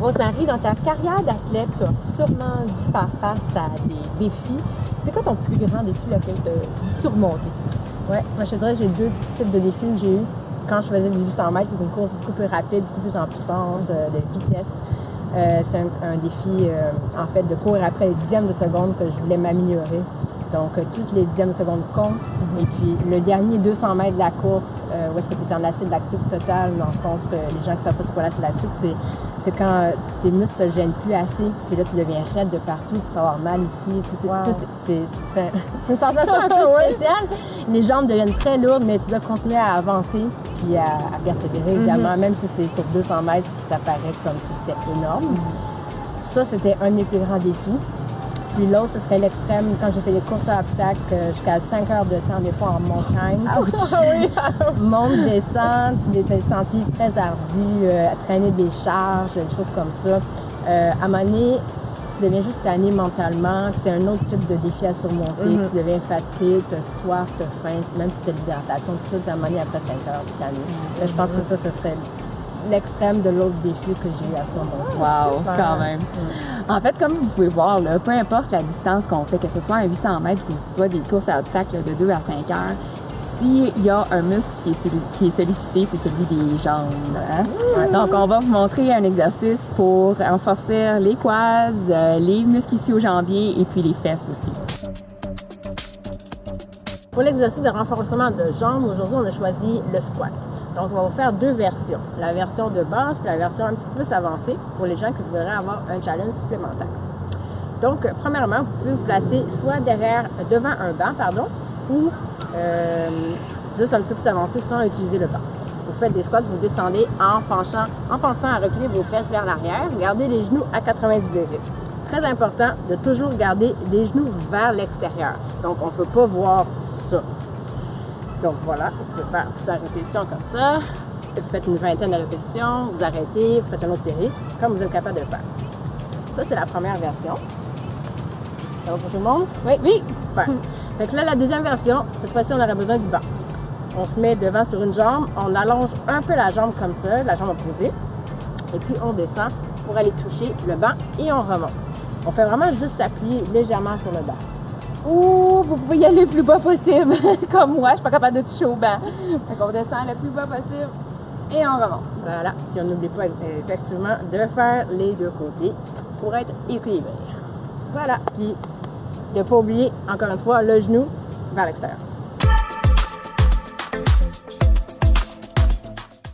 Rosemary, dans ta carrière d'athlète, tu as sûrement dû faire face à des défis. C'est quoi ton plus grand défi auquel tu as surmonté? Oui, moi je te dirais que j'ai deux types de défis que j'ai eu quand je faisais du 800 mètres, c'est une course beaucoup plus rapide, beaucoup plus en puissance, de vitesse. C'est un défi, en fait, de courir après les dixièmes de seconde que je voulais m'améliorer. Donc, toutes les dixièmes de seconde comptent. Et puis, le dernier 200 mètres de la course, où est-ce que tu es en acide lactique total, dans le sens que les gens qui ne savent pas c'est quoi l'acide lactique, c'est quand tes muscles ne se gênent plus assez, puis là, tu deviens raide de partout, tu peux avoir mal ici. C'est une sensation un peu spéciale. Les jambes deviennent très lourdes, mais tu dois continuer à avancer, puis à persévérer, évidemment, même si c'est sur 200 mètres, ça paraît comme si c'était énorme. Ça, c'était un de mes plus grands défis. Puis l'autre, ce serait l'extrême, quand j'ai fait des courses à obstacles jusqu'à 5 heures de temps, des fois en montagne. Monte, descente, des sentiers très ardus, traîner des charges, des choses comme ça. À un moment donné, tu deviens juste tanné mentalement, c'est un autre type de défi à surmonter. Tu deviens fatigué, tu as soif, tu as faim, même si tu as l'hydratation, tout ça, à un moment donné, après 5 heures, tu es tanné. Là, je pense que ça, ce serait l'extrême de l'autre défi que j'ai à surmonter. Wow, quand même. En fait, comme vous pouvez voir, là, peu importe la distance qu'on fait, que ce soit un 800 mètres ou que ce soit des courses à obstacles de 2 à 5 heures, s'il y a un muscle qui est sollicité, c'est celui des jambes. Hein? Donc, on va vous montrer un exercice pour renforcer les quads, les muscles ici au jambier et puis les fesses aussi. Pour l'exercice de renforcement de jambes, aujourd'hui, on a choisi le squat. Donc, on va vous faire deux versions. La version de base et la version un petit peu plus avancée pour les gens qui voudraient avoir un challenge supplémentaire. Donc, premièrement, vous pouvez vous placer soit devant un banc, ou juste un petit peu plus avancé sans utiliser le banc. Vous faites des squats, vous descendez en pensant à reculer vos fesses vers l'arrière. Gardez les genoux à 90 degrés. Très important de toujours garder les genoux vers l'extérieur. Donc, on ne peut pas voir ça. Donc voilà, vous pouvez faire plusieurs répétitions comme ça. Vous faites une vingtaine de répétitions, vous arrêtez, vous faites une autre série, comme vous êtes capable de le faire. Ça, c'est la première version. Ça va pour tout le monde? Oui, super. Fait que là, la deuxième version, cette fois-ci, on aurait besoin du banc. On se met devant sur une jambe, on allonge un peu la jambe comme ça, la jambe opposée, et puis on descend pour aller toucher le banc et on remonte. On fait vraiment juste s'appuyer légèrement sur le banc. Ou vous pouvez y aller le plus bas possible, comme moi, je suis pas capable de toucher au banc. Donc on descend le plus bas possible et on remonte. Voilà, puis on n'oublie pas effectivement de faire les deux côtés pour être équilibré. Voilà, puis de ne pas oublier, encore une fois, le genou vers l'extérieur.